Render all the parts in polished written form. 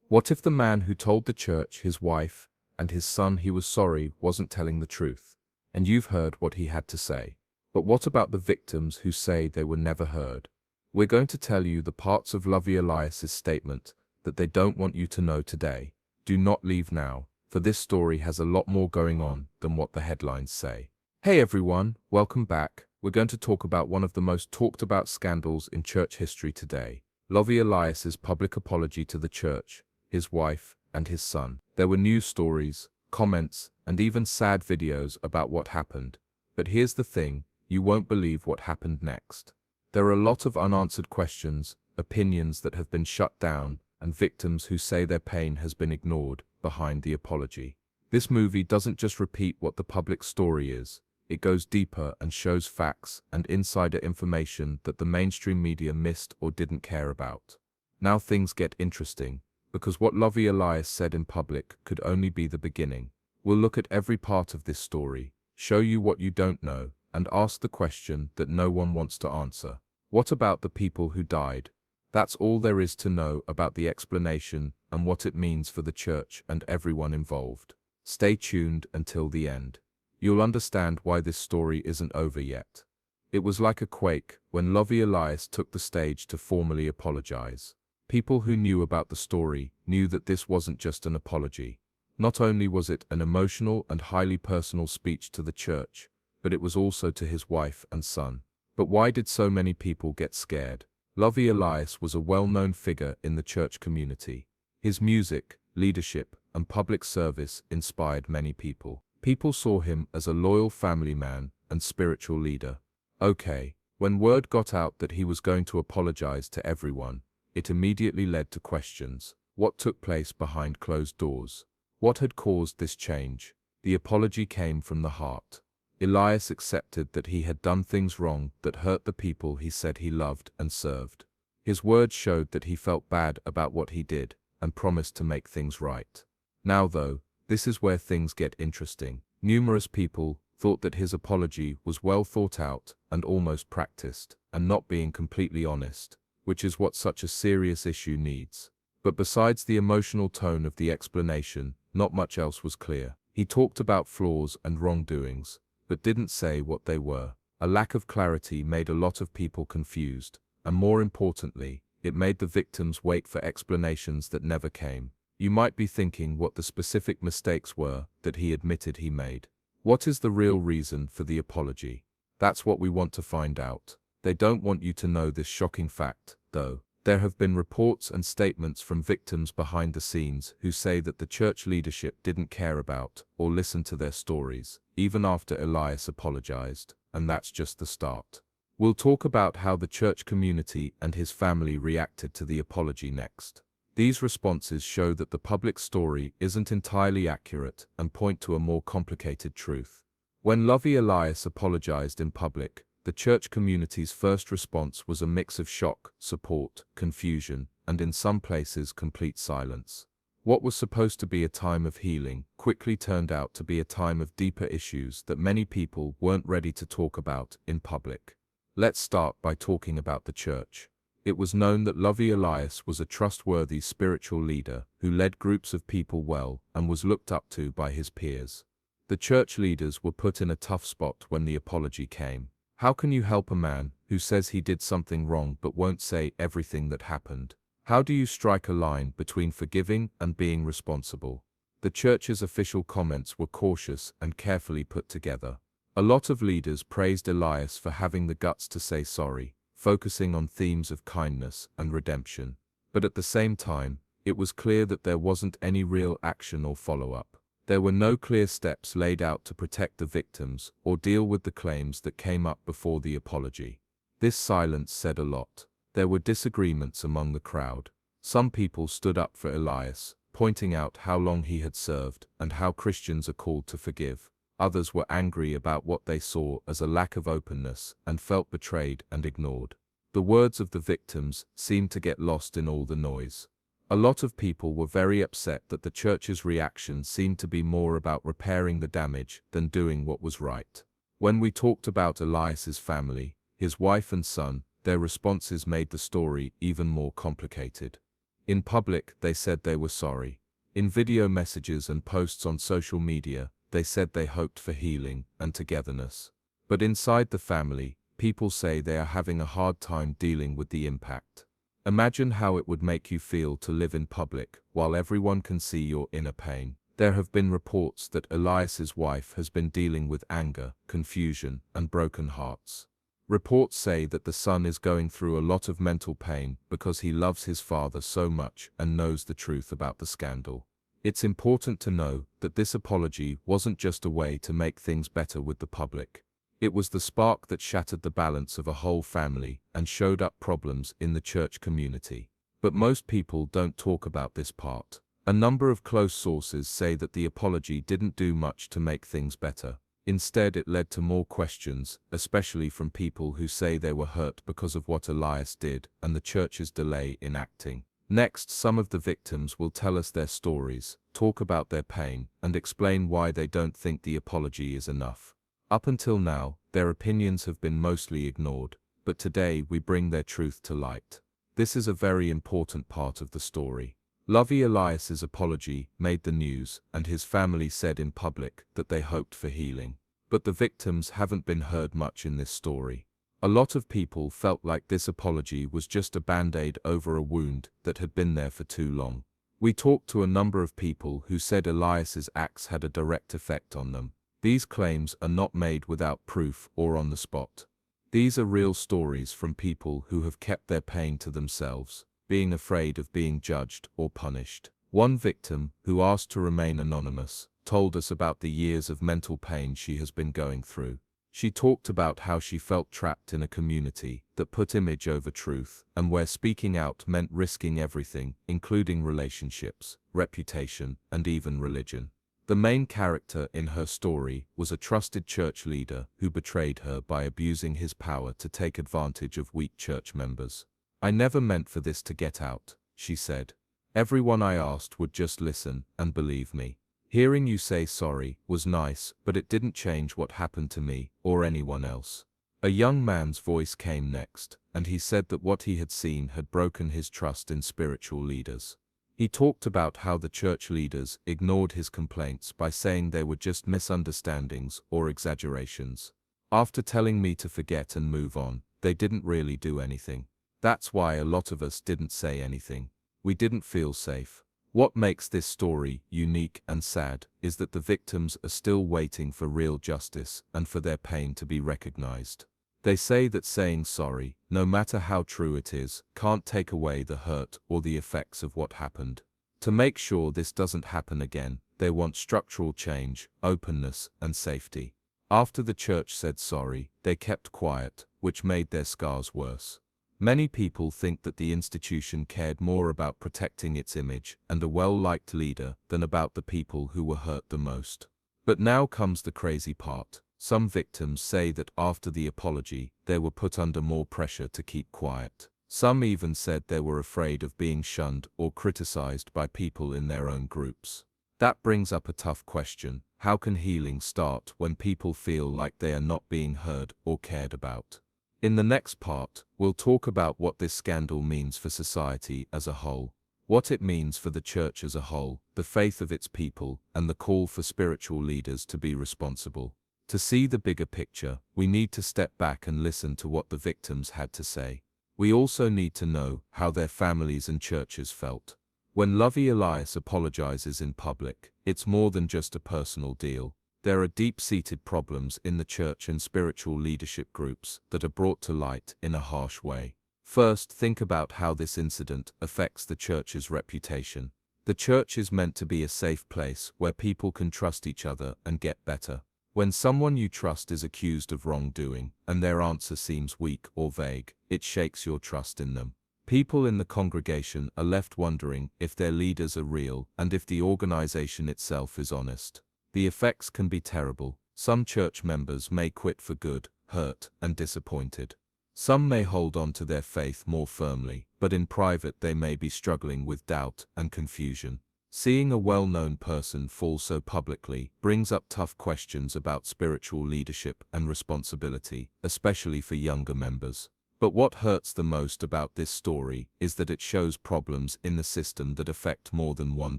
What if the man who told the church, his wife, and his son he was sorry wasn't telling the truth? And you've heard what he had to say. But what about the victims who say they were never heard? We're going to tell you the parts of Lovy Elias's statement that they don't want you to know today. Do not leave now, for this story has a lot more going on than what the headlines say. Hey everyone, welcome back. We're going to talk about one of the most talked about scandals in church history today. Lovy Elias's public apology to the church, his wife, and his son. There were news stories, comments, and even sad videos about what happened. But here's the thing, you won't believe what happened next. There are a lot of unanswered questions, opinions that have been shut down, and victims who say their pain has been ignored behind the apology. This movie doesn't just repeat what the public story is, it goes deeper and shows facts and insider information that the mainstream media missed or didn't care about. Now things get interesting, because what Lovy Elias said in public could only be the beginning. We'll look at every part of this story, show you what you don't know, and ask the question that no one wants to answer. What about the people who died? That's all there is to know about the explanation and what it means for the church and everyone involved. Stay tuned until the end. You'll understand why this story isn't over yet. It was like a quake when Lovy Elias took the stage to formally apologize. People who knew about the story knew that this wasn't just an apology. Not only was it an emotional and highly personal speech to the church, but it was also to his wife and son. But why did so many people get scared? Lovy Elias was a well-known figure in the church community. His music, leadership, and public service inspired many people. People saw him as a loyal family man and spiritual leader. Okay, when word got out that he was going to apologize to everyone, it immediately led to questions. What took place behind closed doors? What had caused this change? The apology came from the heart. Elias accepted that he had done things wrong that hurt the people he said he loved and served. His words showed that he felt bad about what he did and promised to make things right. Now though, this is where things get interesting. Numerous people thought that his apology was well thought out and almost practiced, and not being completely honest, which is what such a serious issue needs. But besides the emotional tone of the explanation, not much else was clear. He talked about flaws and wrongdoings, but didn't say what they were. A lack of clarity made a lot of people confused, and more importantly, it made the victims wait for explanations that never came. You might be thinking what the specific mistakes were that he admitted he made. What is the real reason for the apology? That's what we want to find out. They don't want you to know this shocking fact, though. There have been reports and statements from victims behind the scenes who say that the church leadership didn't care about or listen to their stories, even after Elias apologized, and that's just the start. We'll talk about how the church community and his family reacted to the apology next. These responses show that the public story isn't entirely accurate and point to a more complicated truth. When Lovy Elias apologized in public, the church community's first response was a mix of shock, support, confusion, and in some places complete silence. What was supposed to be a time of healing quickly turned out to be a time of deeper issues that many people weren't ready to talk about in public. Let's start by talking about the church. It was known that Lovy Elias was a trustworthy spiritual leader who led groups of people well and was looked up to by his peers. The church leaders were put in a tough spot when the apology came. How can you help a man who says he did something wrong but won't say everything that happened? How do you strike a line between forgiving and being responsible? The church's official comments were cautious and carefully put together. A lot of leaders praised Elias for having the guts to say sorry, focusing on themes of kindness and redemption. But at the same time, it was clear that there wasn't any real action or follow-up. There were no clear steps laid out to protect the victims or deal with the claims that came up before the apology. This silence said a lot. There were disagreements among the crowd. Some people stood up for Elias, pointing out how long he had served and how Christians are called to forgive. Others were angry about what they saw as a lack of openness and felt betrayed and ignored. The words of the victims seemed to get lost in all the noise. A lot of people were very upset that the church's reaction seemed to be more about repairing the damage than doing what was right. When we talked about Elias's family, his wife and son, their responses made the story even more complicated. In public, they said they were sorry. In video messages and posts on social media, they said they hoped for healing and togetherness. But inside the family, people say they are having a hard time dealing with the impact. Imagine how it would make you feel to live in public while everyone can see your inner pain. There have been reports that Elias's wife has been dealing with anger, confusion, and broken hearts. Reports say that the son is going through a lot of mental pain because he loves his father so much and knows the truth about the scandal. It's important to know that this apology wasn't just a way to make things better with the public. It was the spark that shattered the balance of a whole family and showed up problems in the church community. But most people don't talk about this part. A number of close sources say that the apology didn't do much to make things better. Instead, it led to more questions, especially from people who say they were hurt because of what Elias did and the church's delay in acting. Next, some of the victims will tell us their stories, talk about their pain, and explain why they don't think the apology is enough. Up until now, their opinions have been mostly ignored, but today we bring their truth to light. This is a very important part of the story. Lovy Elias's apology made the news, and his family said in public that they hoped for healing. But the victims haven't been heard much in this story. A lot of people felt like this apology was just a band-aid over a wound that had been there for too long. We talked to a number of people who said Elias's acts had a direct effect on them. These claims are not made without proof or on the spot. These are real stories from people who have kept their pain to themselves, being afraid of being judged or punished. One victim, who asked to remain anonymous, told us about the years of mental pain she has been going through. She talked about how she felt trapped in a community that put image over truth, and where speaking out meant risking everything, including relationships, reputation, and even religion. The main character in her story was a trusted church leader who betrayed her by abusing his power to take advantage of weak church members. "I never meant for this to get out," she said. "Everyone I asked would just listen and believe me. Hearing you say sorry was nice, but it didn't change what happened to me or anyone else." A young man's voice came next, and he said that what he had seen had broken his trust in spiritual leaders. He talked about how the church leaders ignored his complaints by saying they were just misunderstandings or exaggerations. "After telling me to forget and move on, they didn't really do anything. That's why a lot of us didn't say anything. We didn't feel safe." What makes this story unique and sad is that the victims are still waiting for real justice and for their pain to be recognized. They say that saying sorry, no matter how true it is, can't take away the hurt or the effects of what happened. To make sure this doesn't happen again, they want structural change, openness, and safety. After the church said sorry, they kept quiet, which made their scars worse. Many people think that the institution cared more about protecting its image and a well-liked leader than about the people who were hurt the most. But now comes the crazy part. Some victims say that after the apology, they were put under more pressure to keep quiet. Some even said they were afraid of being shunned or criticized by people in their own groups. That brings up a tough question. How can healing start when people feel like they are not being heard or cared about? In the next part, we'll talk about what this scandal means for society as a whole, what it means for the church as a whole, the faith of its people, and the call for spiritual leaders to be responsible. To see the bigger picture, we need to step back and listen to what the victims had to say. We also need to know how their families and churches felt. When Lovy Elias apologizes in public, it's more than just a personal deal. There are deep-seated problems in the church and spiritual leadership groups that are brought to light in a harsh way. First, think about how this incident affects the church's reputation. The church is meant to be a safe place where people can trust each other and get better. When someone you trust is accused of wrongdoing, and their answer seems weak or vague, it shakes your trust in them. People in the congregation are left wondering if their leaders are real and if the organization itself is honest. The effects can be terrible. Some church members may quit for good, hurt, and disappointed. Some may hold on to their faith more firmly, but in private they may be struggling with doubt and confusion. Seeing a well-known person fall so publicly brings up tough questions about spiritual leadership and responsibility, especially for younger members. But what hurts the most about this story is that it shows problems in the system that affect more than one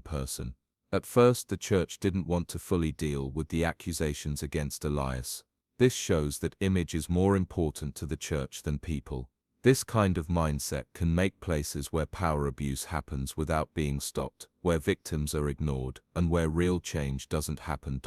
person. At first, the church didn't want to fully deal with the accusations against Elias. This shows that image is more important to the church than people. This kind of mindset can make places where power abuse happens without being stopped, where victims are ignored, and where real change doesn't happen.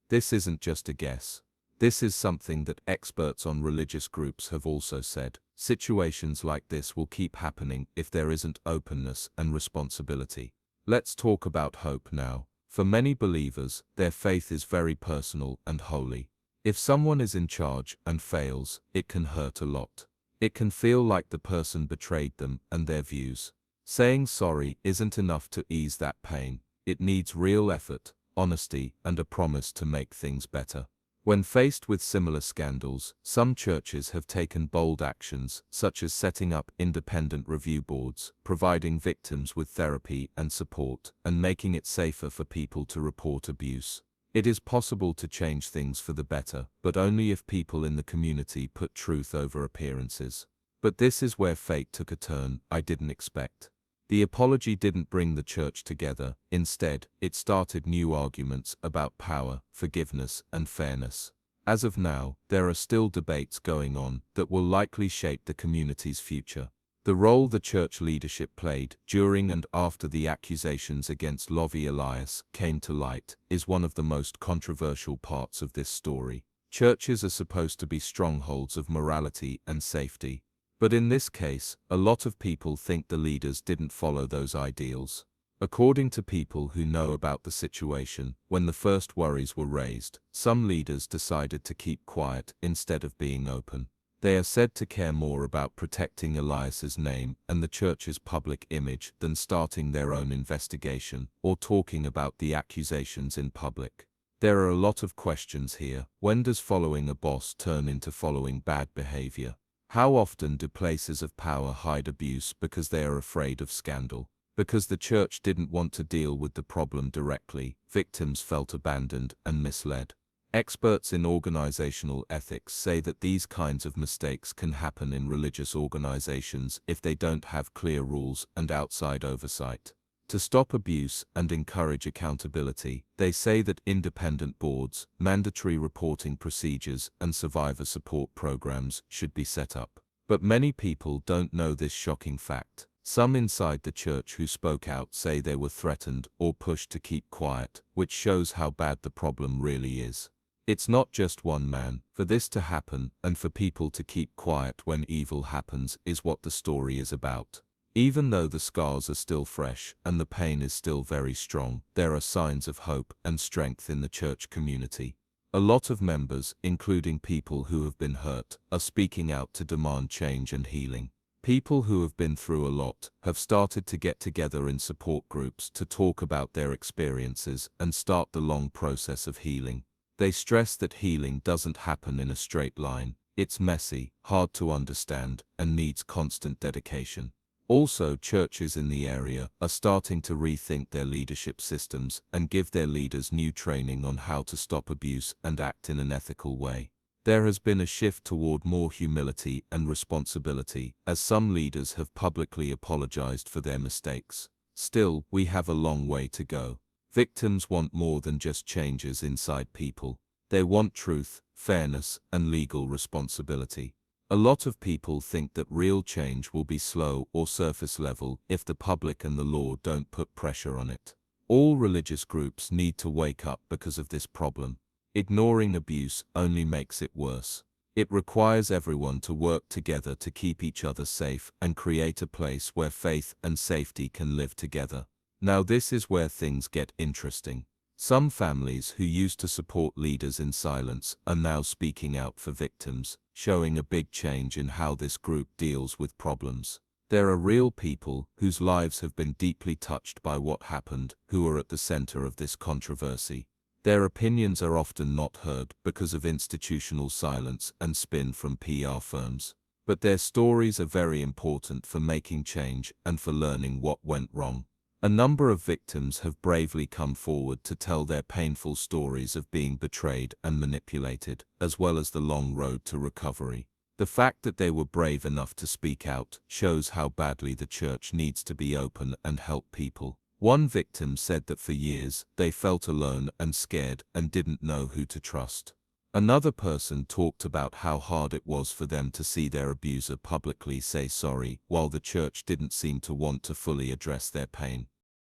This isn't just a guess. This is something that experts on religious groups have also said. Situations like this will keep happening if there isn't openness and responsibility. Let's talk about hope now. For many believers, their faith is very personal and holy. If someone is in charge and fails, it can hurt a lot. It can feel like the person betrayed them and their views. Saying sorry isn't enough to ease that pain. It needs real effort, honesty, and a promise to make things better. When faced with similar scandals, some churches have taken bold actions, such as setting up independent review boards, providing victims with therapy and support, and making it safer for people to report abuse. It is possible to change things for the better, but only if people in the community put truth over appearances. But this is where fate took a turn I didn't expect. The apology didn't bring the church together. Instead, it started new arguments about power, forgiveness, and fairness. As of now, there are still debates going on that will likely shape the community's future. The role the church leadership played during and after the accusations against Lovy Elias came to light is one of the most controversial parts of this story. Churches are supposed to be strongholds of morality and safety. But in this case, a lot of people think the leaders didn't follow those ideals. According to people who know about the situation, when the first worries were raised, some leaders decided to keep quiet instead of being open. They are said to care more about protecting Elias's name and the church's public image than starting their own investigation or talking about the accusations in public. There are a lot of questions here. When does following a boss turn into following bad behavior? How often do places of power hide abuse because they are afraid of scandal? Because the church didn't want to deal with the problem directly, victims felt abandoned and misled. Experts in organizational ethics say that these kinds of mistakes can happen in religious organizations if they don't have clear rules and outside oversight. To stop abuse and encourage accountability, they say that independent boards, mandatory reporting procedures, and survivor support programs should be set up. But many people don't know this shocking fact. Some inside the church who spoke out say they were threatened or pushed to keep quiet, which shows how bad the problem really is. It's not just one man. For this to happen, and for people to keep quiet when evil happens, is what the story is about. Even though the scars are still fresh and the pain is still very strong, there are signs of hope and strength in the church community. A lot of members, including people who have been hurt, are speaking out to demand change and healing. People who have been through a lot have started to get together in support groups to talk about their experiences and start the long process of healing. They stress that healing doesn't happen in a straight line. It's messy, hard to understand, and needs constant dedication. Also, churches in the area are starting to rethink their leadership systems and give their leaders new training on how to stop abuse and act in an ethical way. There has been a shift toward more humility and responsibility, as some leaders have publicly apologized for their mistakes. Still, we have a long way to go. Victims want more than just changes inside people. They want truth, fairness, and legal responsibility. A lot of people think that real change will be slow or surface level if the public and the law don't put pressure on it. All religious groups need to wake up because of this problem. Ignoring abuse only makes it worse. It requires everyone to work together to keep each other safe and create a place where faith and safety can live together. Now this is where things get interesting. Some families who used to support leaders in silence are now speaking out for victims, showing a big change in how this group deals with problems. There are real people whose lives have been deeply touched by what happened, who are at the center of this controversy. Their opinions are often not heard because of institutional silence and spin from PR firms. But their stories are very important for making change and for learning what went wrong. A number of victims have bravely come forward to tell their painful stories of being betrayed and manipulated, as well as the long road to recovery. The fact that they were brave enough to speak out shows how badly the church needs to be open and help people. One victim said that for years, they felt alone and scared and didn't know who to trust. Another person talked about how hard it was for them to see their abuser publicly say sorry, while the church didn't seem to want to fully address their pain.